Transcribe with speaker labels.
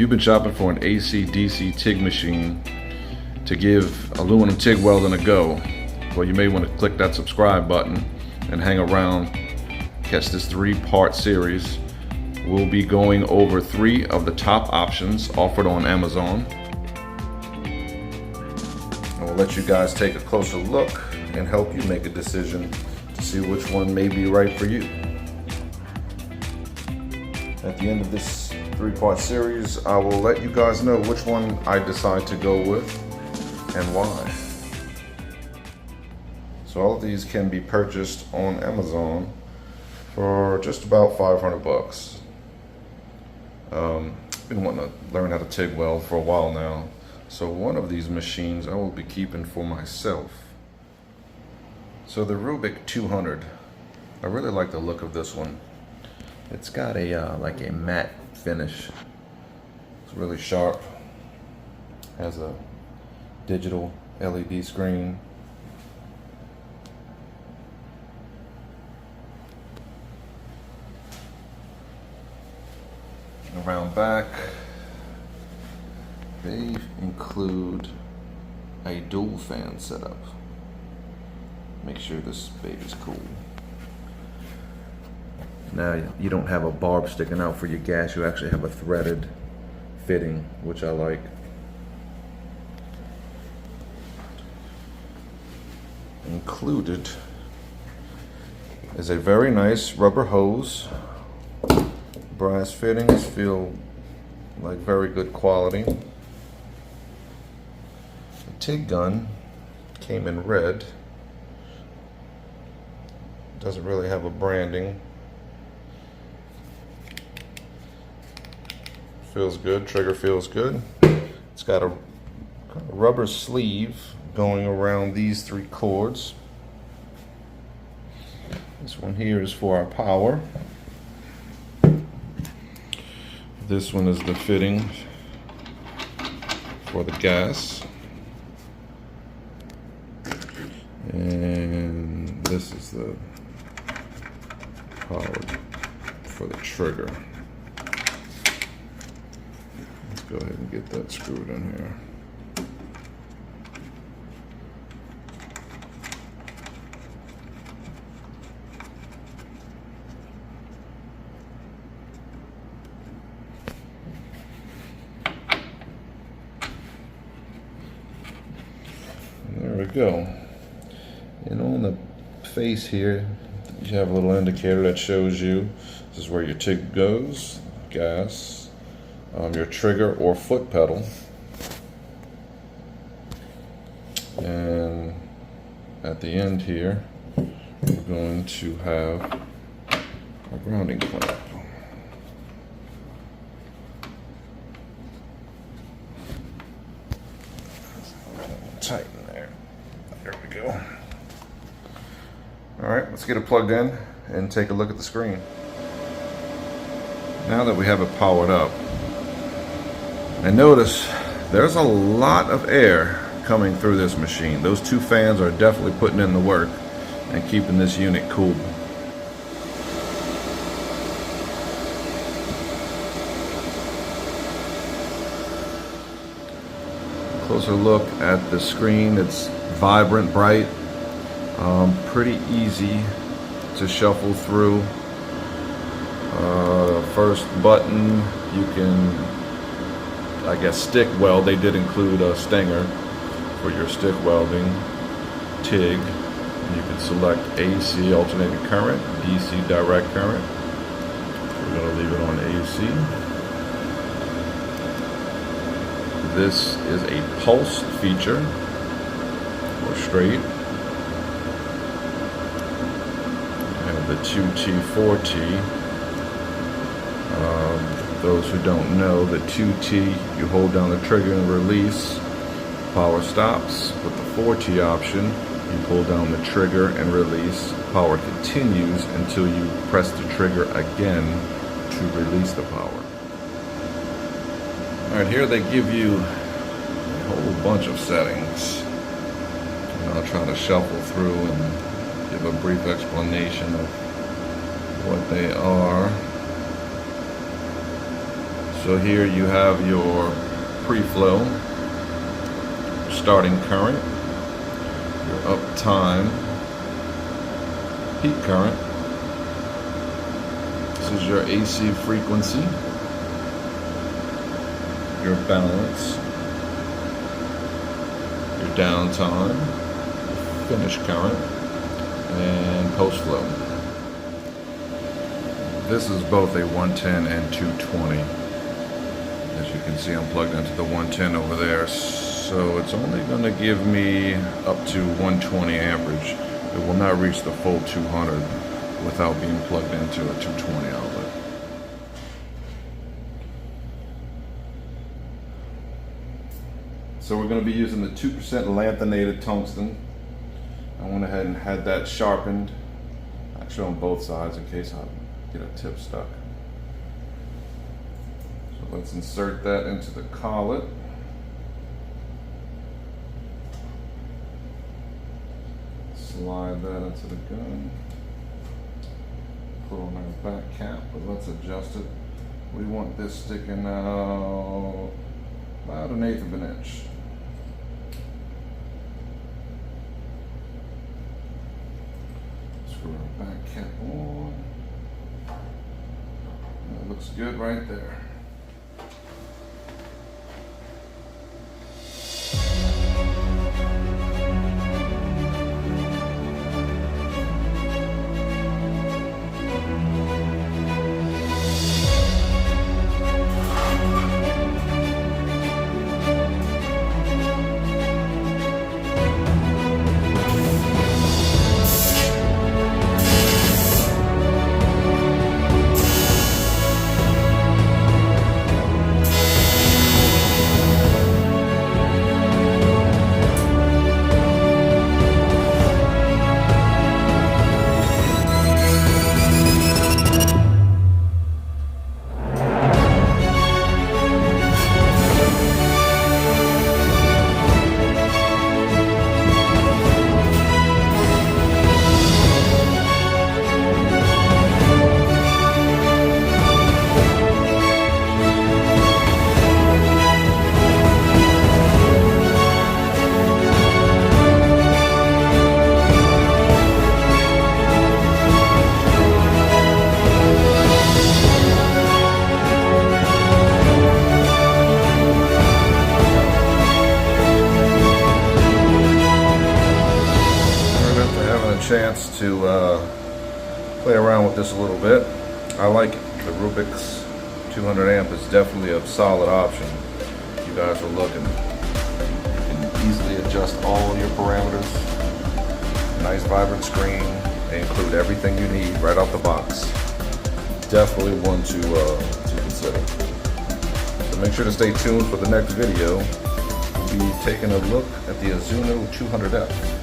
Speaker 1: you've been shopping for an AC/DC TIG machine to give aluminum TIG welding a go, well, you may want to click that subscribe button and hang around, catch this 3-part series. We'll be going over 3 of the top options offered on Amazon. And we'll let you guys take a closer look and help you make a decision to see which one may be right for you. At the end of this 3-part series, I will let you guys know which one I decide to go with and why. So all of these can be purchased on Amazon for just about 500 bucks. Been wanting to learn how to TIG weld for a while now, so one of these machines I will be keeping for myself. So the Rubik 200, I really like the look of this one. It's got a like a matte finish. It's really sharp. Has a digital LED screen. Around back, they include a dual fan setup. Make sure this baby's cool. Now you don't have a barb sticking out for your gas, you actually have a threaded fitting, which I like. Included is a very nice rubber hose. Brass fittings feel like very good quality. The TIG gun came in red. Doesn't really have a branding. Feels good, trigger feels good. It's got a rubber sleeve going around these 3 cords. This one here is for our power. This one is the fitting for the gas. And this is the power for the trigger. Let's go ahead and get that screwed in here. There we go. And on the face here, you have a little indicator that shows you this is where your TIG goes, gas, your trigger or foot pedal, and at the end here, we're going to have a grounding clamp. Tighten there. There we go. Alright, let's get it plugged in and take a look at the screen. Now that we have it powered up, and notice there's a lot of air coming through this machine. Those 2 fans are definitely putting in the work and keeping this unit cool. Closer look at the screen. It's vibrant, bright, pretty easy to shuffle through. First button, you can, I guess, stick weld. They did include a stinger for your stick welding. TIG, and you can select AC, alternating current, DC, direct current. We're going to leave it on AC. This is a pulse feature, or straight. And the 2T, 4T. Those who don't know, the 2T, you hold down the trigger and release, power stops. With the 4T option, you pull down the trigger and release, power continues until you press the trigger again to release the power. Alright, here they give you a whole bunch of settings. And I'll try to shuffle through and give a brief explanation of what they are. So here you have your pre-flow, starting current, your up time, peak current. This is your AC frequency, your balance, your downtime, finish current, and post flow. This is both a 110 and 220. As you can see, I'm plugged into the 110 over there, so it's only going to give me up to 120 amperage. It will not reach the full 200 without being plugged into a 220 outlet. So we're going to be using the 2% lanthanated tungsten. I went ahead and had that sharpened, actually on both sides in case I get a tip stuck. So let's insert that into the collet. Slide that into the gun. Put on our back cap, but let's adjust it. We want this sticking out about 1/8 of an inch. Screw our back cap on. That looks good right there. Chance to play around with this a little bit. I like it. The Rubik's 200 amp is definitely a solid option. You guys are looking. You can easily adjust all your parameters. Nice vibrant screen. They include everything you need right out the box. Definitely one to consider. So make sure to stay tuned for the next video. We'll be taking a look at the ALUMINUM 200F.